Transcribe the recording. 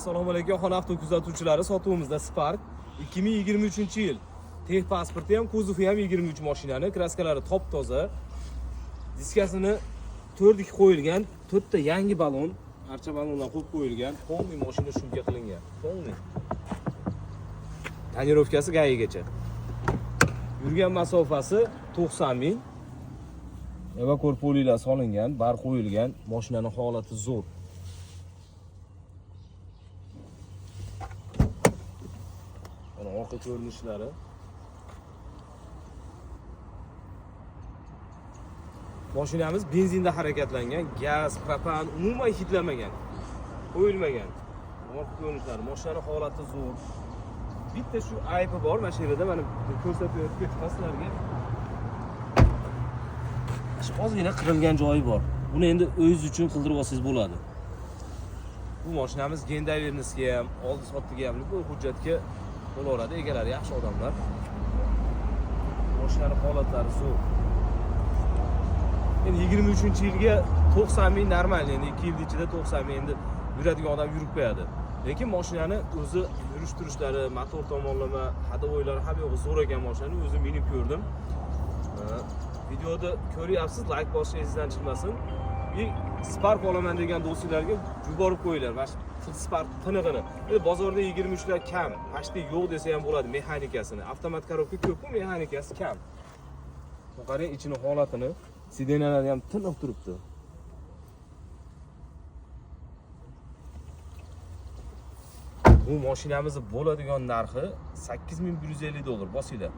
Assalomu alaykum, xona avto kuzatuvchilari. Sotuvimizda Spark 2023-yil. Texpasporti ham, kuzovi ham 23 mashinani, kraskalari top-toza. Diskasini 4 qo'yilgan, 4 ta yangi balon, archa balonlar qo'yib qo'yilgan. Polni mashina shunga qilingan. Polni. Tonirovkasi gayigacha. Yurgan masofasi 90 ming. Evakor polilar solingan, bar qo'yilgan. Mashinaning holati zo'r. Mana orqa ko'rinishlari. Mashinamiz benzinda harakatlangan, gaz, propan umuman hidlamagan, qo'yilmagan. Orqa ko'rinishlari, mashinaning holati zo'r. Bitta shu aybi bor, mana shu yerda mana ko'rsatib o'tib sizlarga. Ozgina qirilgan joyi bor. Buni endi o'zingiz uchun qildirib olsangiz bo'ladi. Bu mashinamiz Gendavernisga ham, oldi sotdiga ham bu hujjatga bo'laveradi. Egalari yaxshi odamlar. Mashinaning holatlari zo'r. Endi 23-yilga 90 ming normal, endi 2 yil ichida 90 ming endi yuradigan odam yurib qo'yadi. Lekin mashinani o'zi yurish-turishlari, motor tomonlama, hadovoylari ham yo'q, zo'r ekan mashinani o'zim minib ko'rdim. Videoda ko'ryapsiz, like bosishingizdan chiqmasin. Bir Spark olaman degan do'stlarga yuborib qo'yinglar. Mana shu Spark tinig'ini. Endi bozorda 23 lar kam, почти yo'q desa ham bo'ladi mexanikasini. Avtomat korobka ko'p-ku, mexanikasi kam. Qarang ichining holatini, sidenalari ham tiniq turibdi. Bu mashinamizni bo'ladigan narxi $8150 bosinglar.